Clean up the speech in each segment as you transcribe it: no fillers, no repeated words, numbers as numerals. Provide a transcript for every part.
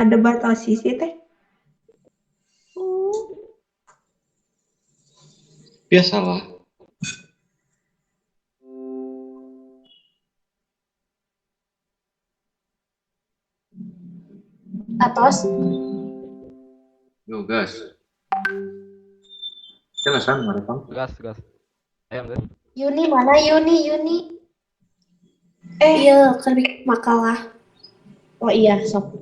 Ada batasi sih teh. Biasalah. Atos. Yo, gas. Jelasan mereka. Gas. Ayo, gas. Yuni mana Yuni? Iya, kan bikin makalah. Oh iya, sok.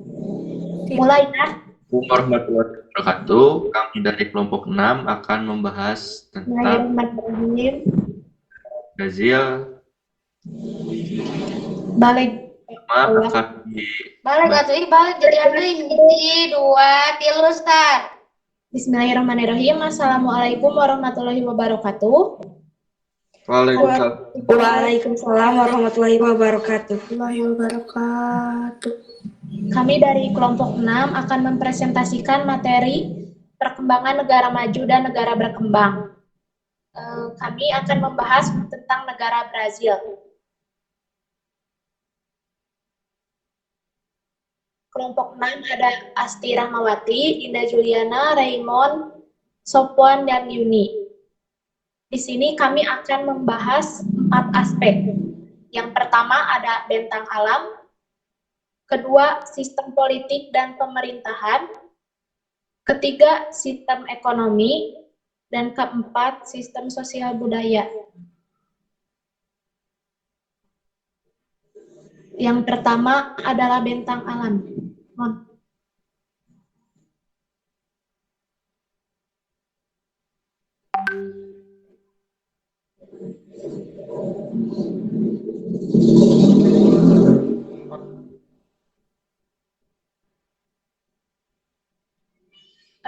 Mulai ya. Assalamualaikum warahmatullahi wabarakatuh. Kami dari kelompok 6 akan membahas tentang Bismillahirrahmanirrahim. Brazil. Balik. Akan Balik atuh balik jadi deui 1 2 3 start. Bismillahirrahmanirrahim. Assalamualaikum warahmatullahi wabarakatuh. Waalaikumsalam. Waalaikumsalam warahmatullahi wabarakatuh. Warahmatullahi wabarakatuh. Kami dari kelompok 6 akan mempresentasikan materi perkembangan negara maju dan negara berkembang. Kami akan membahas tentang negara Brazil. Kelompok 6 ada Asti Rahmawati, Dinda Juliana, Raymond, Sopwan, dan Yuni. Di sini kami akan membahas 4 aspek. Yang pertama ada bentang alam, kedua sistem politik dan pemerintahan, ketiga sistem ekonomi, dan keempat sistem sosial budaya. Yang pertama adalah bentang alam.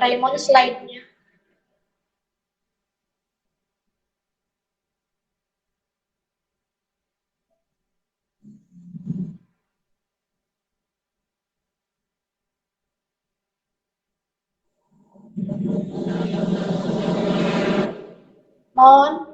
Raymond slide-nya. Mohon.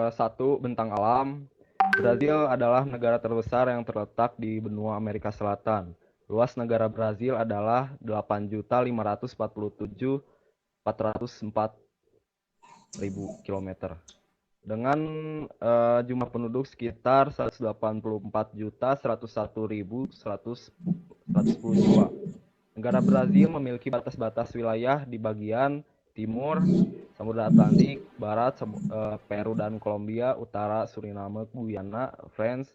Satu, bentang alam. Brazil adalah negara terbesar yang terletak di benua Amerika Selatan. Luas negara Brazil adalah 8.547.404 km. Dengan jumlah penduduk sekitar 184.101.110 jiwa. Negara Brazil memiliki batas-batas wilayah di bagian timur Samudra Atlantik, barat Peru dan Kolombia, utara Suriname, Guyana, France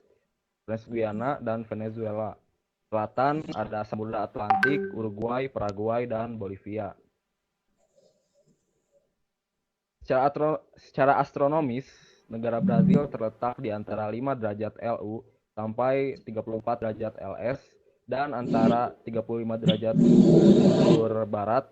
Guyana, dan Venezuela. Selatan ada Samudra Atlantik, Uruguay, Paraguay, dan Bolivia. Secara astronomis, negara Brazil terletak di antara 5 derajat LU sampai 34 derajat LS dan antara 35 derajat bujur barat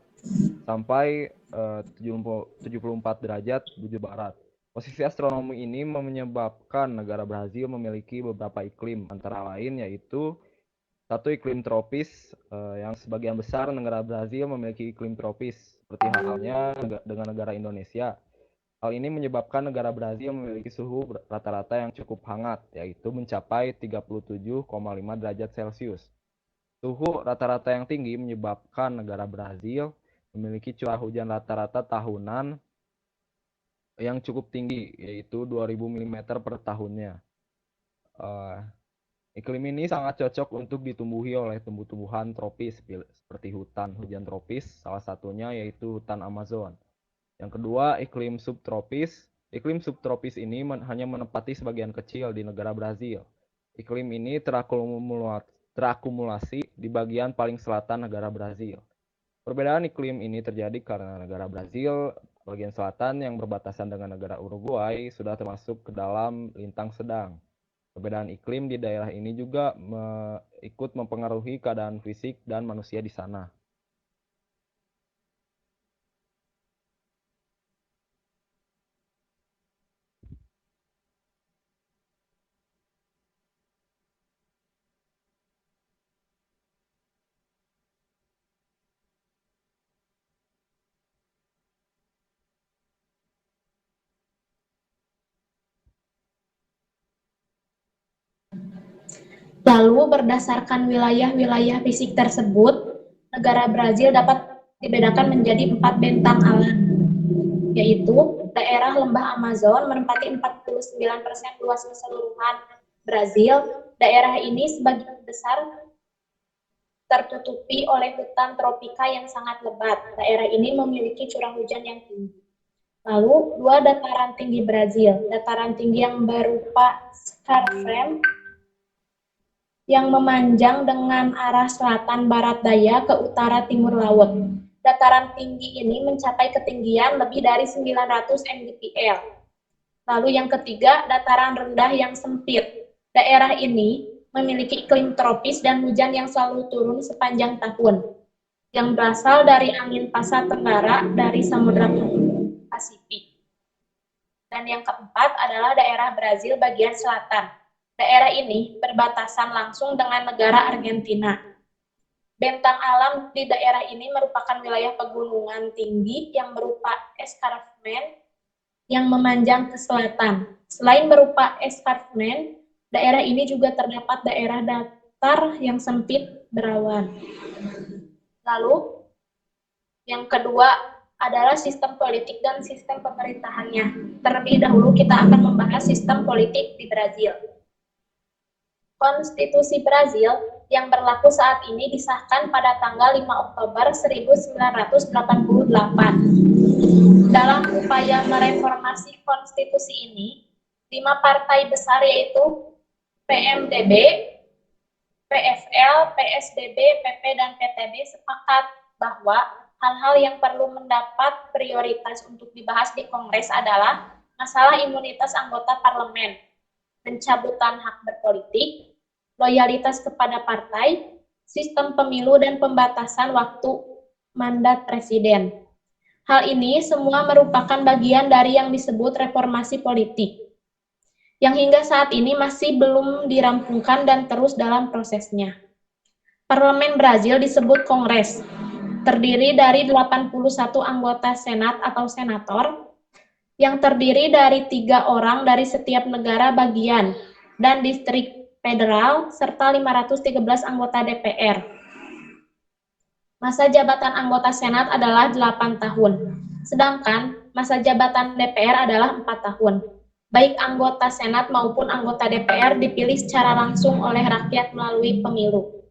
sampai 74 derajat bujur barat. Posisi astronomi ini menyebabkan negara Brazil memiliki beberapa iklim, antara lain yaitu satu, iklim tropis, yang sebagian besar negara Brazil memiliki iklim tropis, seperti halnya dengan negara Indonesia. Hal ini menyebabkan negara Brazil memiliki suhu rata-rata yang cukup hangat, yaitu mencapai 37,5 derajat Celcius. Suhu rata-rata yang tinggi menyebabkan negara Brazil memiliki curah hujan rata-rata tahunan yang cukup tinggi, yaitu 2000 mm per tahunnya. Iklim ini sangat cocok untuk ditumbuhi oleh tumbuh-tumbuhan tropis seperti hutan hujan tropis, salah satunya yaitu hutan Amazon. Yang kedua, iklim subtropis. Iklim subtropis ini hanya menempati sebagian kecil di negara Brazil. Iklim ini terakumulasi di bagian paling selatan negara Brazil. Perbedaan iklim ini terjadi karena negara Brazil bagian selatan yang berbatasan dengan negara Uruguay sudah termasuk ke dalam lintang sedang. Perbedaan iklim di daerah ini juga ikut mempengaruhi keadaan fisik dan manusia di sana. Lalu berdasarkan wilayah-wilayah fisik tersebut, negara Brazil dapat dibedakan menjadi 4 bentang alam, yaitu daerah lembah Amazon menempati 49% luas keseluruhan Brazil. Daerah ini sebagian besar tertutupi oleh hutan tropika yang sangat lebat. Daerah ini memiliki curah hujan yang tinggi. Lalu, dua dataran tinggi Brazil. Dataran tinggi yang berupa scarp yang memanjang dengan arah selatan barat daya ke utara timur laut. Dataran tinggi ini mencapai ketinggian lebih dari 900 mdpl. Lalu yang ketiga, dataran rendah yang sempit. Daerah ini memiliki iklim tropis dan hujan yang selalu turun sepanjang tahun, yang berasal dari angin pasat tenggara dari Samudra Pasifik. Dan yang keempat adalah daerah Brazil bagian selatan. Daerah ini berbatasan langsung dengan negara Argentina. Bentang alam di daerah ini merupakan wilayah pegunungan tinggi yang berupa escarpment yang memanjang ke selatan. Selain berupa escarpment, daerah ini juga terdapat daerah datar yang sempit berawan. Lalu, yang kedua adalah sistem politik dan sistem pemerintahannya. Terlebih dahulu kita akan membahas sistem politik di Brazil. Konstitusi Brazil yang berlaku saat ini disahkan pada tanggal 5 Oktober 1988. Dalam upaya mereformasi konstitusi ini, 5 partai besar yaitu PMDB, PFL, PSDB, PP, dan PTB sepakat bahwa hal-hal yang perlu mendapat prioritas untuk dibahas di Kongres adalah masalah imunitas anggota parlemen, pencabutan hak berpolitik, loyalitas kepada partai, sistem pemilu, dan pembatasan waktu mandat presiden. Hal ini semua merupakan bagian dari yang disebut reformasi politik, yang hingga saat ini masih belum dirampungkan dan terus dalam prosesnya. Parlemen Brazil disebut Kongres, terdiri dari 81 anggota Senat atau Senator, yang terdiri dari 3 orang dari setiap negara bagian dan distrik federal, serta 513 anggota DPR. Masa jabatan anggota Senat adalah 8 tahun, sedangkan masa jabatan DPR adalah 4 tahun. Baik anggota Senat maupun anggota DPR dipilih secara langsung oleh rakyat melalui pemilu.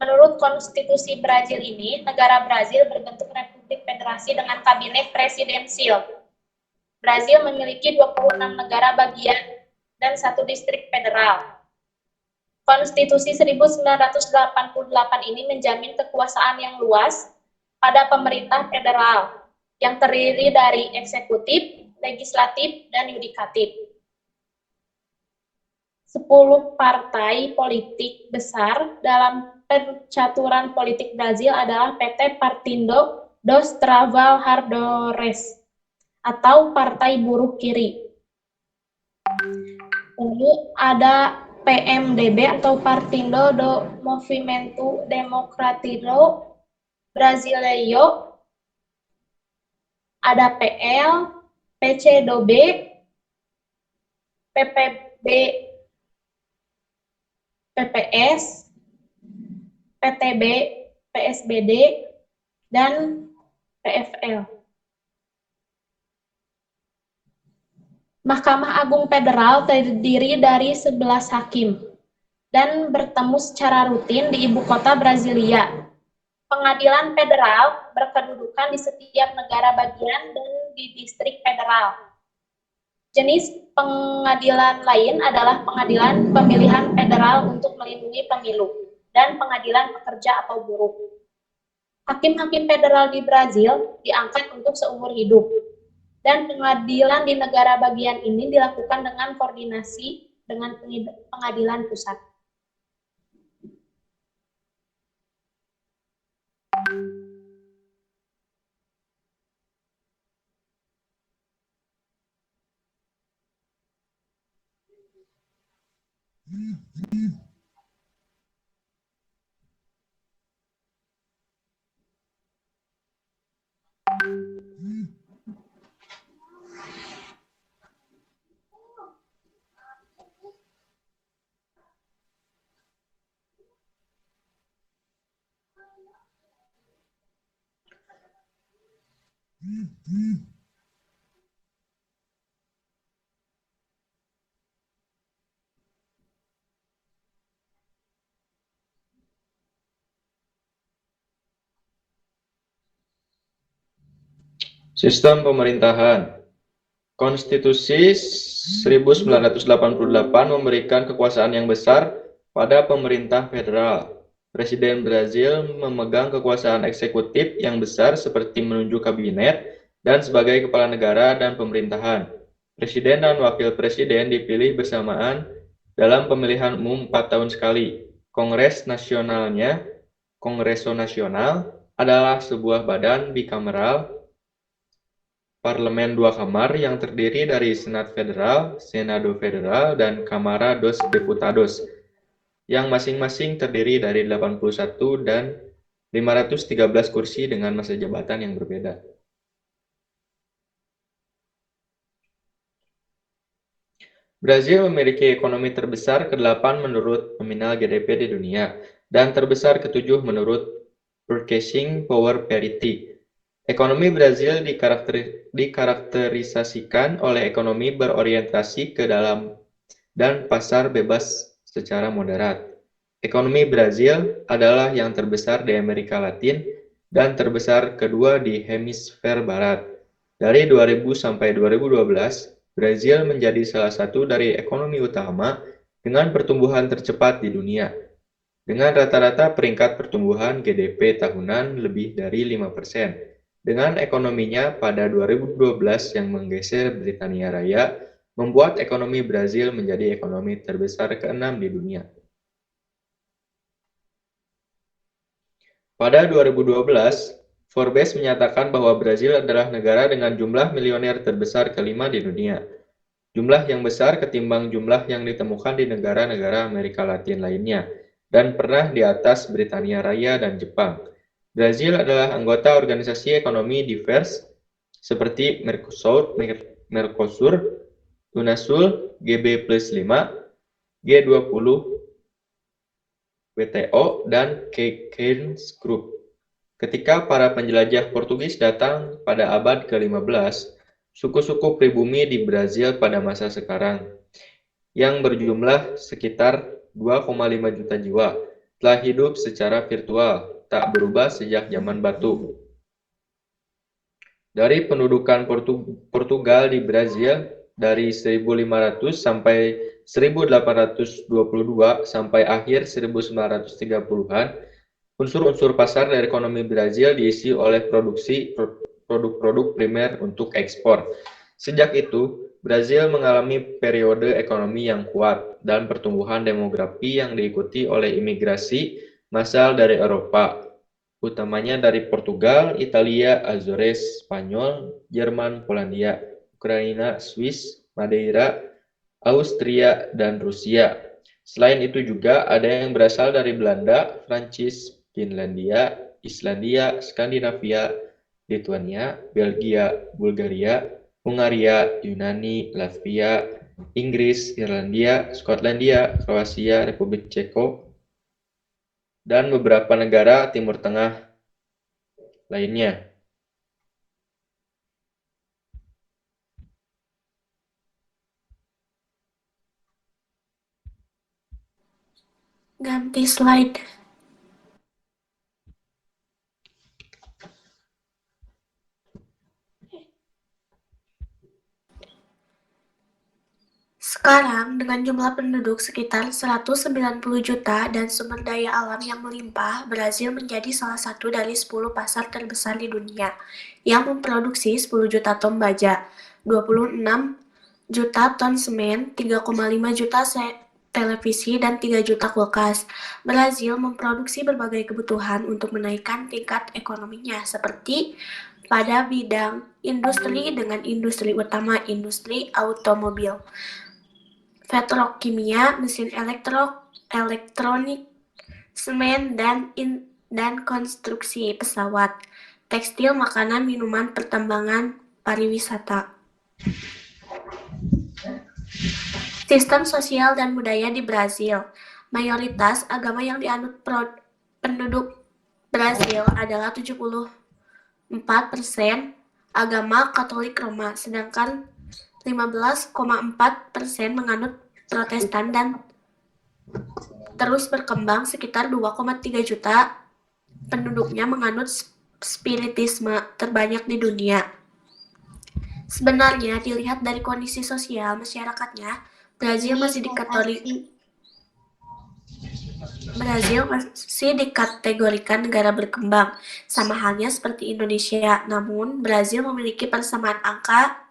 Menurut konstitusi Brazil ini, negara Brazil berbentuk republik federasi dengan kabinet presidensial. Brazil memiliki 26 negara bagian dan 1 distrik federal. Konstitusi 1988 ini menjamin kekuasaan yang luas pada pemerintah federal yang terdiri dari eksekutif, legislatif, dan yudikatif. 10 partai politik besar dalam percaturan politik Brazil adalah PT Partido dos Trabalhadores atau Partai Buruh Kiri. Lalu ada PMDB atau Partido do Movimento Democrático Brasileiro, ada PL, PC2B, PPB, PPS, PTB, PSBD, dan PFL. Mahkamah Agung Federal terdiri dari 11 hakim dan bertemu secara rutin di ibu kota Brasilia. Pengadilan federal berkedudukan di setiap negara bagian dan di distrik federal. Jenis pengadilan lain adalah pengadilan pemilihan federal untuk melindungi pemilu dan pengadilan pekerja atau buruh. Hakim-hakim federal di Brazil diangkat untuk seumur hidup. Dan pengadilan di negara bagian ini dilakukan dengan koordinasi dengan pengadilan pusat. Sistem pemerintahan. Konstitusi 1988 memberikan kekuasaan yang besar pada pemerintah federal. Presiden Brazil memegang kekuasaan eksekutif yang besar seperti menunjuk kabinet dan sebagai kepala negara dan pemerintahan. Presiden dan wakil presiden dipilih bersamaan dalam pemilihan umum 4 tahun sekali. Kongres nasionalnya, Kongreso Nasional, adalah sebuah badan bikameral parlemen dua kamar yang terdiri dari Senat Federal, Senado Federal, dan Cámara dos Deputados, yang masing-masing terdiri dari 81 dan 513 kursi dengan masa jabatan yang berbeda. Brazil memiliki ekonomi terbesar ke-8 menurut nominal GDP di dunia, dan terbesar ke-7 menurut Purchasing Power Parity. Ekonomi Brazil dikarakterisasikan oleh ekonomi berorientasi ke dalam dan pasar bebas secara moderat. Ekonomi Brazil adalah yang terbesar di Amerika Latin dan terbesar kedua di hemisfer barat. Dari 2000 sampai 2012, Brazil menjadi salah satu dari ekonomi utama dengan pertumbuhan tercepat di dunia, dengan rata-rata peringkat pertumbuhan GDP tahunan lebih dari 5%. Dengan ekonominya pada 2012 yang menggeser Britania Raya, membuat ekonomi Brazil menjadi ekonomi terbesar ke-6 di dunia. Pada 2012, Forbes menyatakan bahwa Brazil adalah negara dengan jumlah milioner terbesar ke-5 di dunia. Jumlah yang besar ketimbang jumlah yang ditemukan di negara-negara Amerika Latin lainnya, dan pernah di atas Britania Raya dan Jepang. Brazil adalah anggota organisasi ekonomi divers seperti Mercosur, UNASUR, GB+5, G20, WTO, dan Keynes Group. Ketika para penjelajah Portugis datang pada abad ke-15, suku-suku pribumi di Brazil pada masa sekarang, yang berjumlah sekitar 2,5 juta jiwa, telah hidup secara virtual, tak berubah sejak zaman batu. Dari pendudukan Portugal di Brazil dari 1500 sampai 1822 sampai akhir 1930-an, unsur-unsur pasar dari ekonomi Brazil diisi oleh produksi produk-produk primer untuk ekspor. Sejak itu, Brazil mengalami periode ekonomi yang kuat dan pertumbuhan demografi yang diikuti oleh imigrasi massal dari Eropa, utamanya dari Portugal, Italia, Azores, Spanyol, Jerman, Polandia, Ukraina, Swiss, Madeira, Austria, dan Rusia. Selain itu juga ada yang berasal dari Belanda, Prancis, Finlandia, Islandia, Skandinavia, Lituania, Belgia, Bulgaria, Hungaria, Yunani, Latvia, Inggris, Irlandia, Skotlandia, Kroasia, Republik Ceko, dan beberapa negara Timur Tengah lainnya. Ganti slide. Sekarang, dengan jumlah penduduk sekitar 190 juta dan sumber daya alam yang melimpah, Brazil menjadi salah satu dari 10 pasar terbesar di dunia yang memproduksi 10 juta ton baja, 26 juta ton semen, 3,5 juta televisi, dan 3 juta kulkas. Brazil memproduksi berbagai kebutuhan untuk menaikkan tingkat ekonominya, seperti pada bidang industri dengan industri utama industri automobil, petrokimia, mesin elektronik, semen, dan konstruksi pesawat, tekstil, makanan, minuman, pertambangan, pariwisata. Sistem sosial dan budaya di Brazil. Mayoritas agama yang dianut penduduk Brazil adalah 74%, agama Katolik Roma, sedangkan 15,4% menganut Protestan dan terus berkembang. Sekitar 2,3 juta penduduknya menganut spiritisme, terbanyak di dunia. Sebenarnya dilihat dari kondisi sosial masyarakatnya, Brazil masih dikategorikan negara berkembang, sama halnya seperti Indonesia. Namun, Brazil memiliki persamaan angka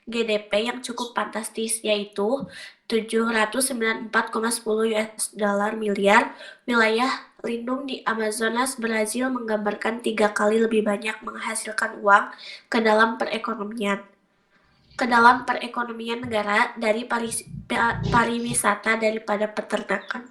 GDP yang cukup fantastis, yaitu 794,10 US dollar miliar. Wilayah lindung di Amazonas, Brazil menggambarkan 3 kali lebih banyak menghasilkan uang ke dalam perekonomian negara dari pariwisata daripada peternakan.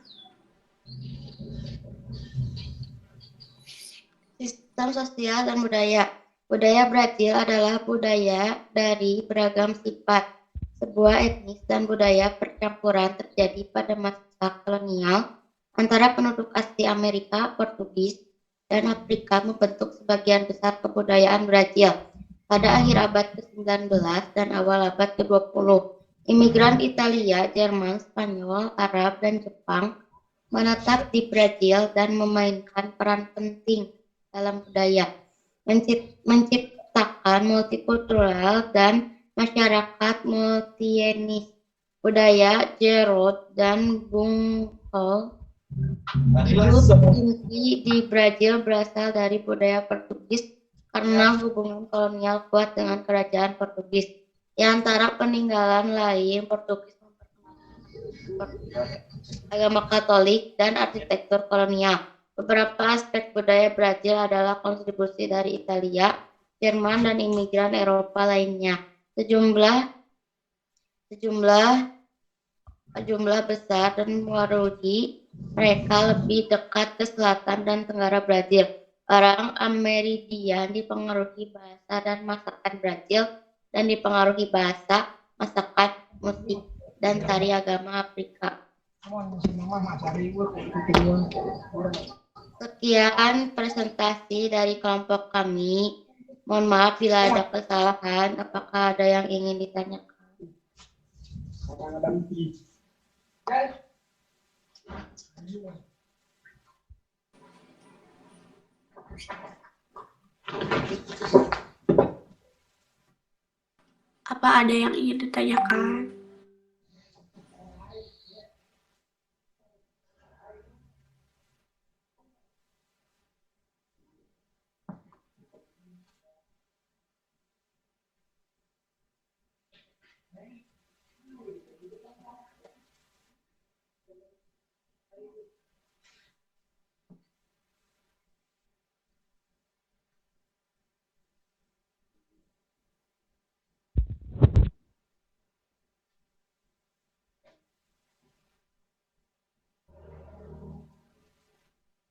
Sistem sosial dan budaya. Budaya Brazil adalah budaya dari beragam sifat. Sebuah etnis dan budaya percampuran terjadi pada masa kolonial antara penduduk asli Amerika, Portugis, dan Afrika membentuk sebagian besar kebudayaan Brazil. Pada akhir abad ke-19 dan awal abad ke-20, imigran Italia, Jerman, Spanyol, Arab, dan Jepang menetap di Brazil dan memainkan peran penting dalam budaya, menciptakan multikultural dan masyarakat multietnis. Budaya Giroud dan Bungkol hidup inti di Brazil berasal dari budaya Portugis karena hubungan kolonial kuat dengan kerajaan Portugis. Di antara peninggalan lain, Portugis memperkenalkan agama Katolik dan arsitektur kolonial. Beberapa aspek budaya Brazil adalah kontribusi dari Italia, Jerman, dan imigran Eropa lainnya. Sejumlah besar dan mewaruhi mereka lebih dekat ke selatan dan tenggara Brazil. Orang Amerindian dipengaruhi bahasa dan masakan Brazil dan dipengaruhi bahasa, masakan, musik, dan tari agama Afrika. Sekian presentasi dari kelompok kami. Mohon maaf bila ada kesalahan. Apakah ada yang ingin ditanyakan? Apa ada yang ingin ditanyakan?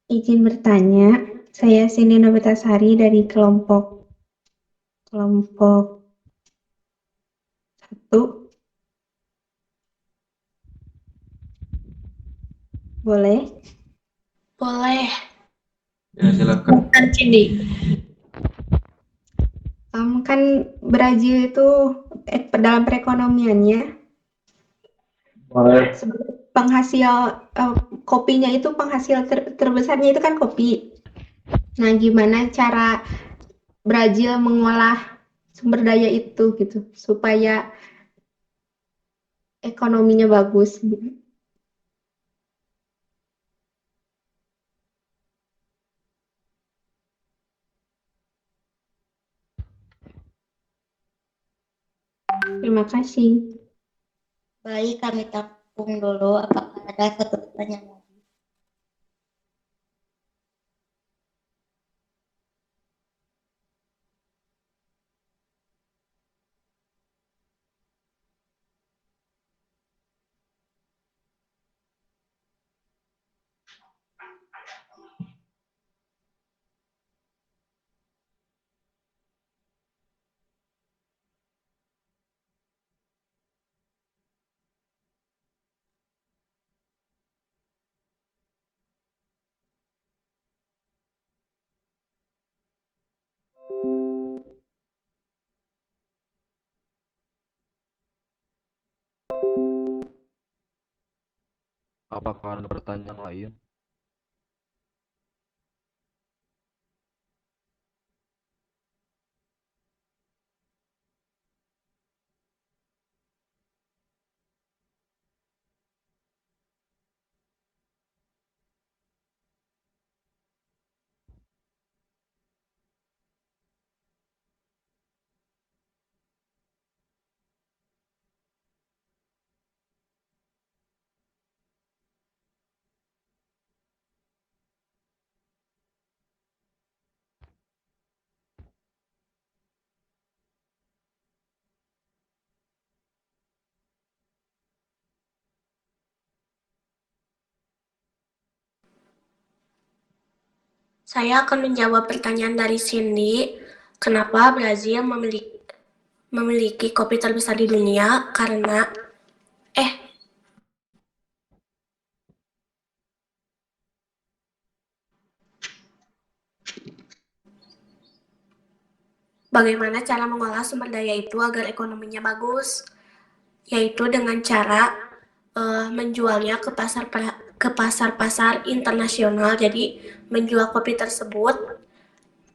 Izin bertanya, saya Cindy Novitasari dari kelompok 1. Boleh? Boleh. Ya, silakan. Cindy. Kan Brazil itu dalam perekonomiannya penghasil kopinya itu penghasil terbesarnya itu kan kopi. Nah, gimana cara Brazil mengolah sumber daya itu gitu supaya ekonominya bagus? Terima kasih. Baik, kami tampung dulu. Apakah ada satu pertanyaan lagi? Apakah ada pertanyaan lain? Saya akan menjawab pertanyaan dari Cindy. Kenapa Brazil memiliki kopi terbesar di dunia? Karena bagaimana cara mengolah sumber daya itu agar ekonominya bagus? Yaitu dengan cara menjualnya ke pasar-pasar internasional. Jadi menjual kopi tersebut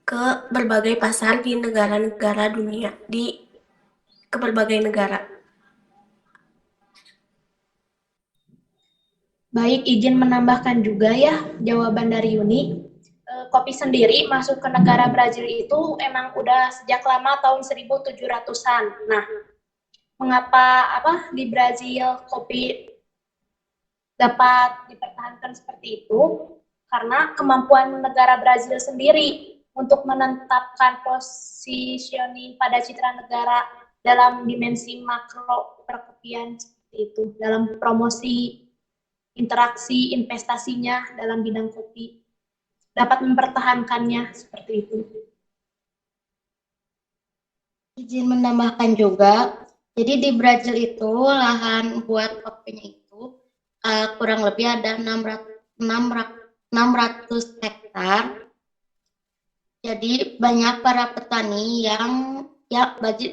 ke berbagai pasar di negara-negara dunia, ke berbagai negara. Baik, izin menambahkan juga ya jawaban dari Yuni. Kopi sendiri masuk ke negara Brazil itu emang udah sejak lama tahun 1700-an. Nah, mengapa di Brazil kopi dapat dipertahankan seperti itu? Karena kemampuan negara Brazil sendiri untuk menetapkan positioning pada citra negara dalam dimensi makro perkopian seperti itu, dalam promosi interaksi investasinya dalam bidang kopi dapat mempertahankannya seperti itu. Izin menambahkan juga, jadi di Brazil itu lahan buat kopinya itu kurang lebih ada 600 hektar. Jadi banyak para petani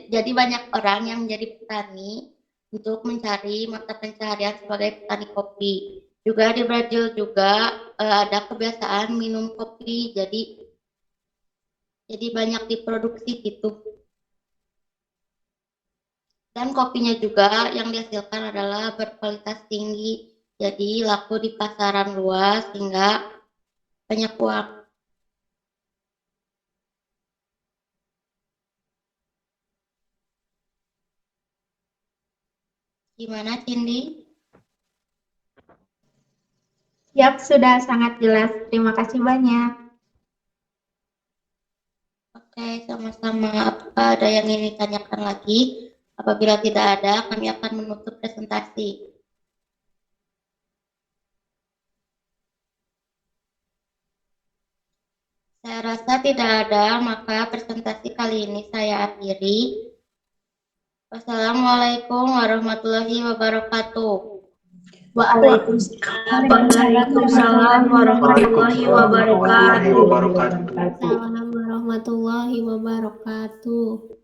jadi banyak orang yang menjadi petani untuk mencari mata pencaharian sebagai petani kopi. Juga di Brazil juga ada kebiasaan minum kopi, jadi banyak diproduksi gitu. Dan kopinya juga yang dihasilkan adalah berkualitas tinggi, jadi laku di pasaran luas hingga banyak uang. Gimana, Cindy? Yap, sudah sangat jelas. Terima kasih banyak. Oke, sama-sama. Apakah ada yang ingin ditanyakan lagi? Apabila tidak ada, kami akan menutup presentasi. Saya rasa tidak ada, maka presentasi kali ini saya akhiri. Wassalamualaikum warahmatullahi wabarakatuh. Waalaikumsalam warahmatullahi wabarakatuh. Assalamualaikum warahmatullahi wabarakatuh.